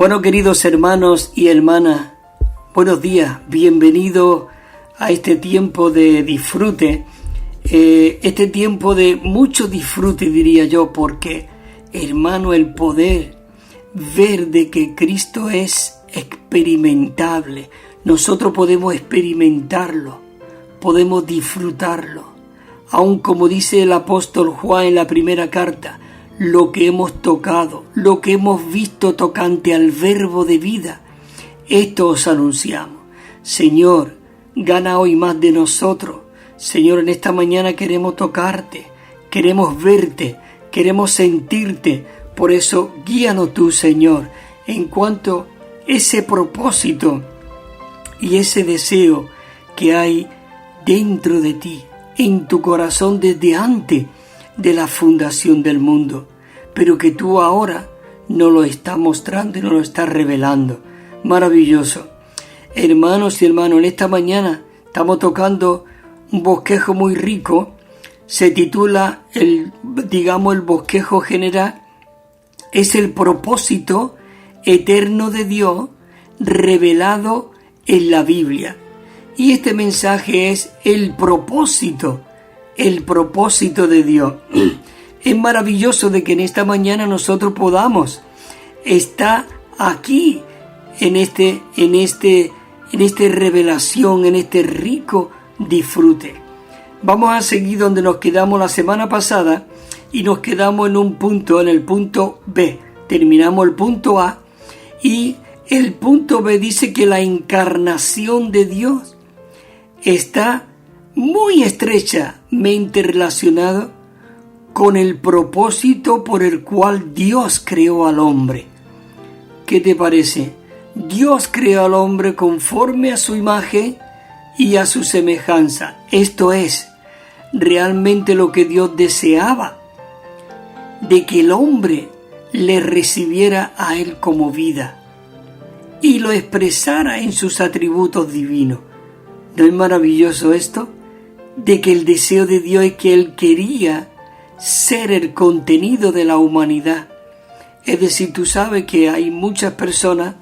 Bueno, queridos hermanos y hermanas, buenos días, bienvenidos a este tiempo de disfrute, este tiempo de mucho disfrute, diría yo, porque, hermano, el poder ver de que Cristo es experimentable, nosotros podemos experimentarlo, podemos disfrutarlo, aun como dice el apóstol Juan en la primera carta, lo que hemos tocado, lo que hemos visto tocante al verbo de vida, esto os anunciamos. Señor, gana hoy más de nosotros. Señor, en esta mañana queremos tocarte, queremos verte, queremos sentirte. Por eso, guíanos tú, Señor, en cuanto a ese propósito y ese deseo que hay dentro de ti, en tu corazón desde antes de la fundación del mundo, pero que tú ahora nos lo estás mostrando y nos lo estás revelando. Maravilloso. Hermanos y hermanos, en esta mañana estamos tocando un bosquejo muy rico. Se titula el bosquejo general. Es el propósito eterno de Dios revelado en la Biblia. Y este mensaje es el propósito de Dios. Es maravilloso de que en esta mañana nosotros podamos estar aquí en esta revelación, en este rico disfrute. Vamos a seguir donde nos quedamos la semana pasada y nos quedamos en el punto B. Terminamos el punto A y el punto B dice que la encarnación de Dios está muy estrechamente relacionada con el propósito por el cual Dios creó al hombre. ¿Qué te parece? Dios creó al hombre conforme a su imagen y a su semejanza. Esto es realmente lo que Dios deseaba, de que el hombre le recibiera a él como vida y lo expresara en sus atributos divinos. ¿No es maravilloso esto? De que el deseo de Dios es que Él quería ser el contenido de la humanidad. Es decir, tú sabes que hay muchas personas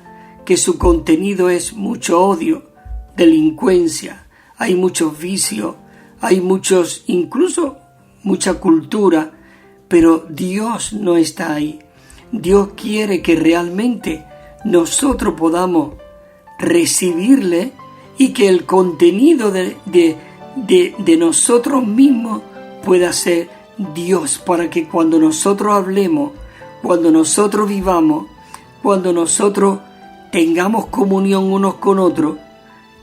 que su contenido es mucho odio, delincuencia, hay muchos vicios, hay incluso mucha cultura, pero Dios no está ahí. Dios quiere que realmente nosotros podamos recibirle y que el contenido de nosotros mismos pueda ser Dios, para que cuando nosotros hablemos, cuando nosotros vivamos, cuando nosotros tengamos comunión unos con otros,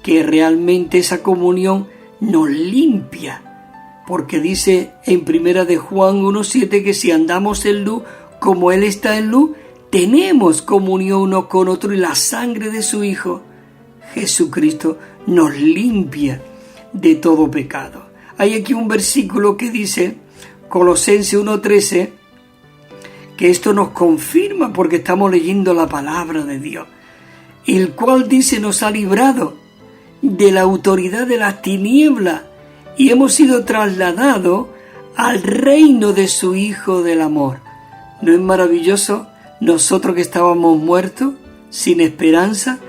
que realmente esa comunión nos limpia, porque dice en primera de Juan 1:7 que si andamos en luz como Él está en luz, tenemos comunión unos con otros y la sangre de su Hijo Jesucristo nos limpia de todo pecado. Hay aquí un versículo que dice, Colosenses 1:13, que esto nos confirma porque estamos leyendo la palabra de Dios, el cual dice nos ha librado de la autoridad de las tinieblas y hemos sido trasladados al reino de su Hijo del amor. ¿No es maravilloso? Nosotros que estábamos muertos, sin esperanza,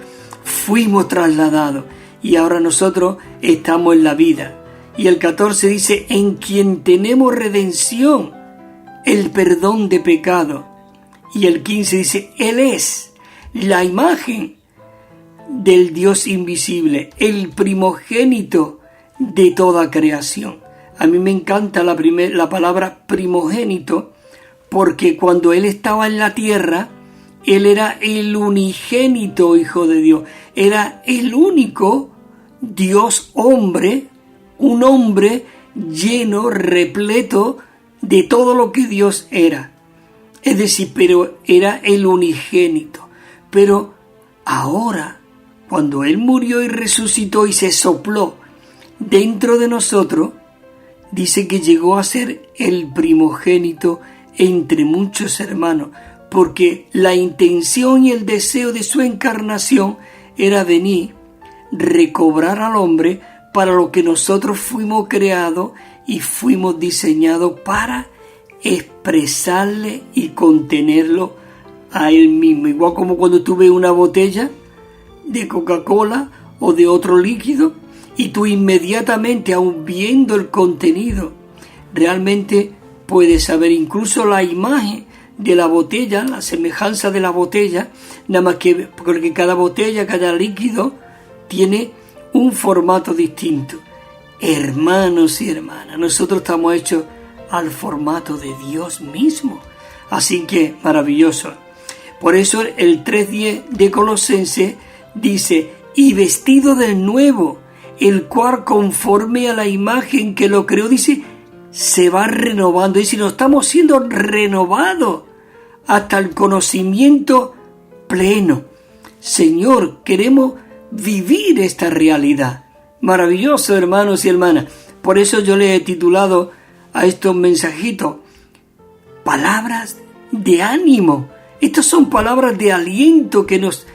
fuimos trasladados y ahora nosotros estamos en la vida. Y el 14 dice, en quien tenemos redención, el perdón de pecado. Y el 15 dice, Él es la imagen del Dios invisible, el primogénito de toda creación. A mí me encanta la palabra primogénito, porque cuando Él estaba en la tierra, Él era el unigénito Hijo de Dios, era el único Dios hombre, un hombre lleno, repleto de todo lo que Dios era. Es decir, pero era el unigénito. Pero ahora, cuando Él murió y resucitó y se sopló dentro de nosotros, dice que llegó a ser el primogénito entre muchos hermanos, porque la intención y el deseo de su encarnación era venir, recobrar al hombre para lo que nosotros fuimos creados y fuimos diseñados para expresarle y contenerlo a Él mismo. Igual como cuando tú ves una botella de Coca-Cola o de otro líquido y tú inmediatamente, aun viendo el contenido, realmente puedes saber incluso la imagen de la botella, la semejanza de la botella, nada más que porque cada botella, cada líquido tiene un formato distinto. Hermanos y hermanas, nosotros estamos hechos al formato de Dios mismo. Así que maravilloso. Por eso el 3:10 de Colosenses dice: y vestido del nuevo, el cual conforme a la imagen que lo creó, dice, se va renovando. Y si no estamos siendo renovados hasta el conocimiento pleno. Señor, queremos vivir esta realidad. Maravilloso, hermanos y hermanas. Por eso yo le he titulado a estos mensajitos palabras de ánimo. Estas son palabras de aliento que nos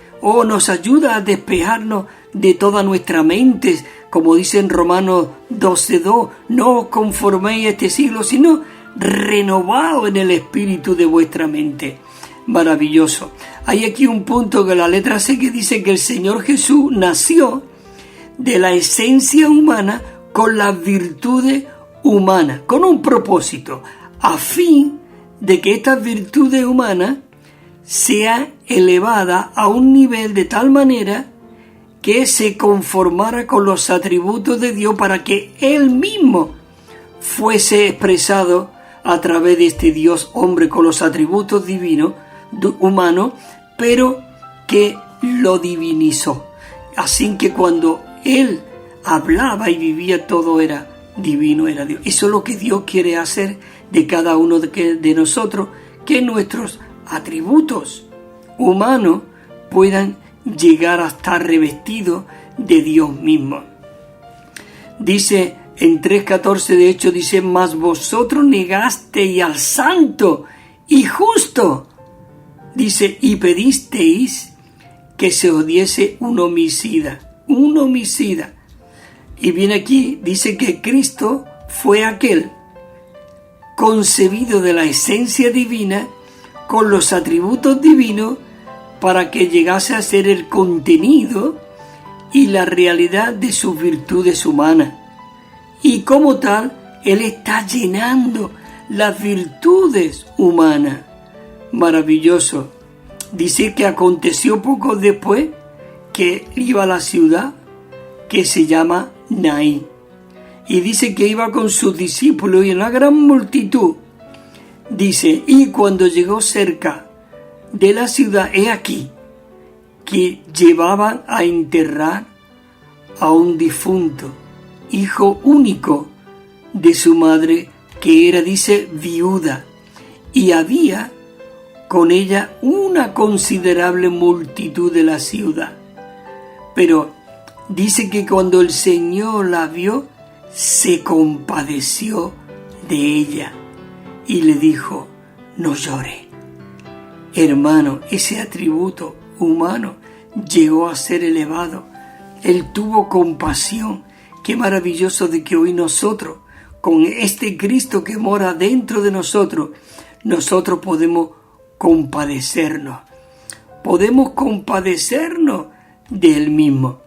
ayuda a despejarnos de toda nuestra mente, como dice en Romanos 12:2, no os conforméis a este siglo, sino renovaos en el espíritu de vuestra mente. Maravilloso. Hay aquí un punto que la letra C que dice que el Señor Jesús nació de la esencia humana con las virtudes humanas, con un propósito, a fin de que estas virtudes humanas sea elevada a un nivel de tal manera que se conformara con los atributos de Dios para que Él mismo fuese expresado a través de este Dios hombre con los atributos divinos, humanos, pero que lo divinizó. Así que cuando Él hablaba y vivía, todo era divino, era Dios. Eso es lo que Dios quiere hacer de cada uno de nosotros, que nuestros atributos humanos puedan llegar a estar revestidos de Dios mismo. Dice en 3:14 de hecho, dice: mas vosotros negasteis al santo y justo, dice, y pedisteis que se os diese un homicida. Y viene aquí, dice que Cristo fue aquel concebido de la esencia divina con los atributos divinos para que llegase a ser el contenido y la realidad de sus virtudes humanas. Y como tal, Él está llenando las virtudes humanas. Maravilloso. Dice que aconteció poco después que iba a la ciudad que se llama Naín. Y dice que iba con sus discípulos y en la gran multitud. Dice, y cuando llegó cerca de la ciudad, he aquí que llevaban a enterrar a un difunto, hijo único de su madre, que era, dice, viuda, y había con ella una considerable multitud de la ciudad. Pero dice que cuando el Señor la vio, se compadeció de ella y le dijo: no llore. Hermano, ese atributo humano llegó a ser elevado. Él tuvo compasión. Qué maravilloso de que hoy nosotros, con este Cristo que mora dentro de nosotros, nosotros podemos compadecernos. Podemos compadecernos de Él mismo.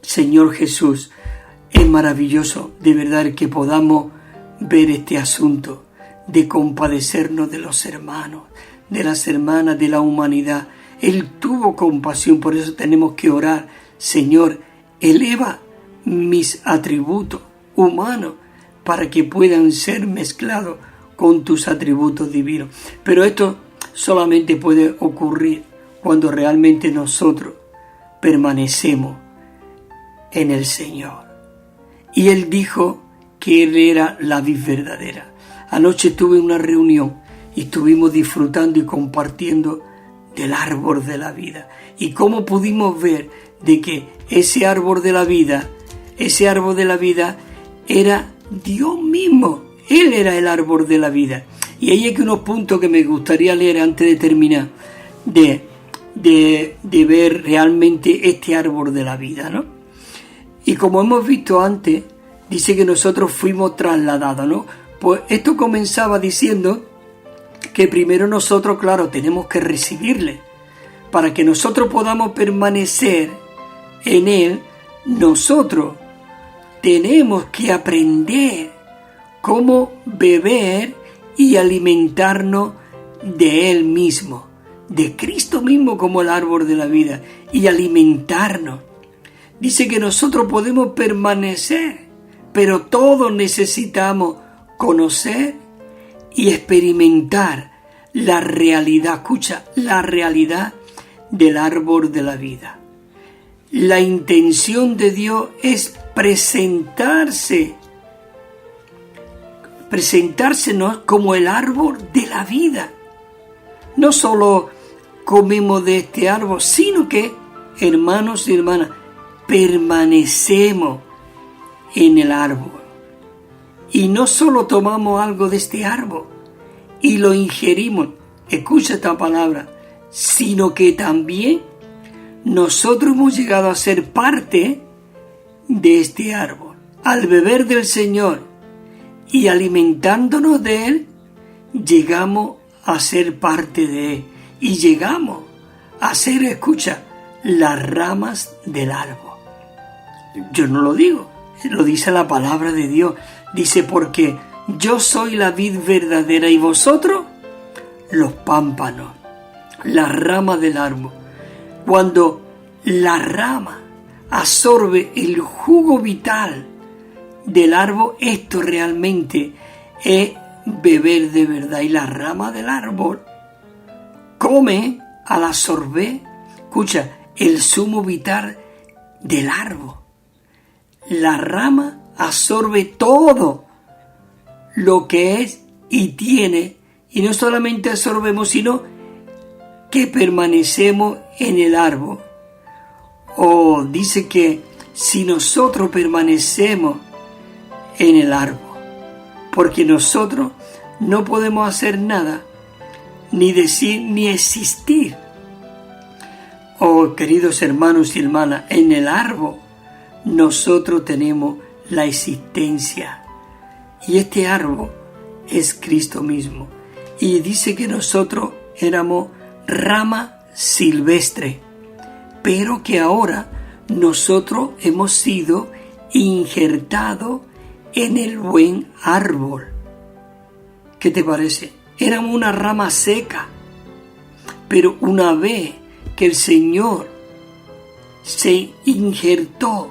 Señor Jesús, es maravilloso de verdad que podamos ver este asunto de compadecernos de los hermanos, de las hermanas, de la humanidad. Él tuvo compasión, por eso tenemos que orar: Señor, eleva mis atributos humanos para que puedan ser mezclados con tus atributos divinos. Pero esto solamente puede ocurrir cuando realmente nosotros permanecemos en el Señor. Y Él dijo que Él era la vid verdadera. Anoche tuve una reunión y estuvimos disfrutando y compartiendo del árbol de la vida. Y cómo pudimos ver de que ese árbol de la vida era Dios mismo. Él era el árbol de la vida. Y ahí hay unos puntos que me gustaría leer antes de terminar, de ver realmente este árbol de la vida, ¿no? Y como hemos visto antes, dice que nosotros fuimos trasladados, ¿no? Pues esto comenzaba diciendo que primero nosotros, claro, tenemos que recibirle. Para que nosotros podamos permanecer en Él, nosotros tenemos que aprender cómo beber y alimentarnos de Él mismo, de Cristo mismo como el árbol de la vida, y alimentarnos. Dice que nosotros podemos permanecer, pero todos necesitamos conocer y experimentar la realidad, escucha, la realidad del árbol de la vida. La intención de Dios es presentarse presentársenos como el árbol de la vida. No solo comemos de este árbol, sino que, hermanos y hermanas, permanecemos en el árbol. Y no solo tomamos algo de este árbol y lo ingerimos, escucha esta palabra, sino que también nosotros hemos llegado a ser parte de este árbol. Al beber del Señor y alimentándonos de Él, llegamos a ser parte de Él y llegamos a ser, escucha, las ramas del árbol. Yo no lo digo, lo dice la palabra de Dios. Dice, porque yo soy la vid verdadera y vosotros los pámpanos, las ramas del árbol. Cuando la rama absorbe el jugo vital del árbol, esto realmente es beber de verdad. Y la rama del árbol come al absorber, escucha, el zumo vital del árbol. La rama absorbe todo lo que es y tiene, y no solamente absorbemos, sino que permanecemos en el árbol. Dice que si nosotros permanecemos en el árbol, porque nosotros no podemos hacer nada, ni decir, ni existir. Queridos hermanos y hermanas, en el árbol nosotros tenemos la existencia, y este árbol es Cristo mismo. Y dice que nosotros éramos rama silvestre, pero que ahora nosotros hemos sido injertados en el buen árbol. ¿Qué te parece? Éramos una rama seca, pero una vez que el Señor se injertó,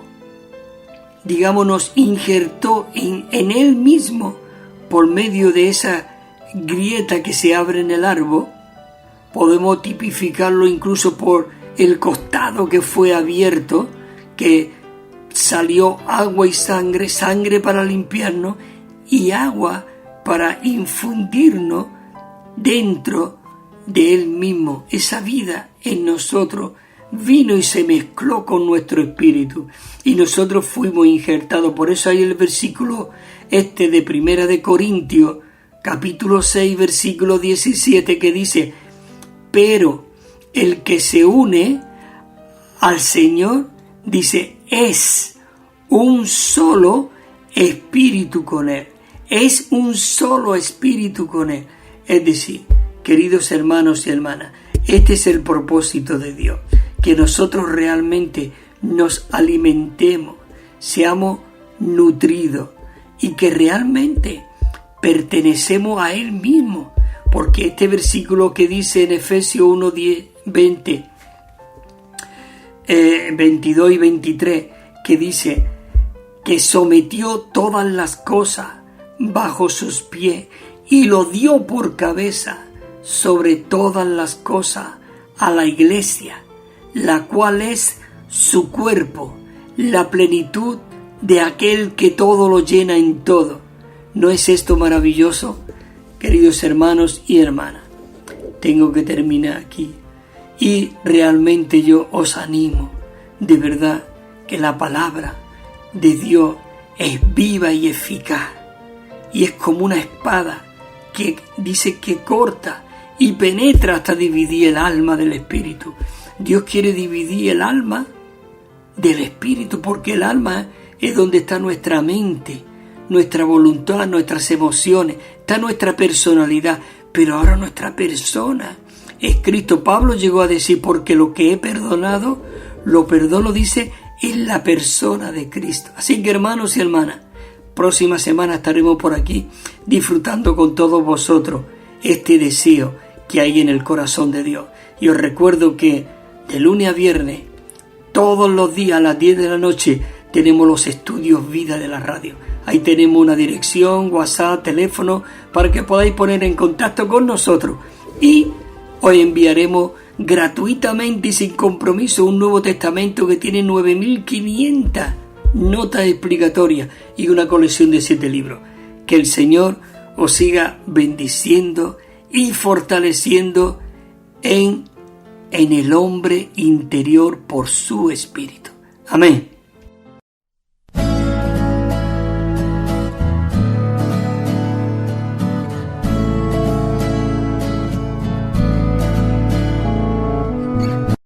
nos injertó en Él mismo por medio de esa grieta que se abre en el árbol, podemos tipificarlo incluso por el costado que fue abierto, que salió agua y sangre, sangre para limpiarnos y agua para infundirnos dentro de Él mismo. Esa vida en nosotros vino y se mezcló con nuestro espíritu y nosotros fuimos injertados. Por eso hay el versículo de Primera de Corintios, capítulo 6, versículo 17, que dice: pero el que se une al Señor, dice, es un solo espíritu con Él. Es un solo espíritu con Él. Es decir, queridos hermanos y hermanas, este es el propósito de Dios, que nosotros realmente nos alimentemos, seamos nutridos y que realmente pertenecemos a Él mismo. Porque este versículo que dice en Efesios 1, 10, 20, 22 y 23, que dice que sometió todas las cosas bajo sus pies y lo dio por cabeza sobre todas las cosas a la iglesia, la cual es su cuerpo, la plenitud de aquel que todo lo llena en todo. ¿No es esto maravilloso? Queridos hermanos y hermanas, tengo que terminar aquí y realmente yo os animo, de verdad, que la palabra de Dios es viva y eficaz y es como una espada que dice que corta y penetra hasta dividir el alma del espíritu. Dios quiere dividir el alma del espíritu, porque el alma es donde está nuestra mente, nuestra voluntad, nuestras emociones, está nuestra personalidad, pero ahora nuestra persona es Cristo. Pablo llegó a decir, porque lo que he perdonado, lo perdono, dice, en la persona de Cristo. Así que, hermanos y hermanas, próxima semana estaremos por aquí disfrutando con todos vosotros este deseo que hay en el corazón de Dios. Y os recuerdo que de lunes a viernes, todos los días a las 10 de la noche, tenemos los estudios Vida de la radio. Ahí tenemos una dirección, WhatsApp, teléfono, para que podáis poner en contacto con nosotros. Y os enviaremos gratuitamente y sin compromiso un Nuevo Testamento que tiene 9.500 notas explicatorias y una colección de 7 libros. Que el Señor os siga bendiciendo y fortaleciendo en el hombre interior por su Espíritu. Amén.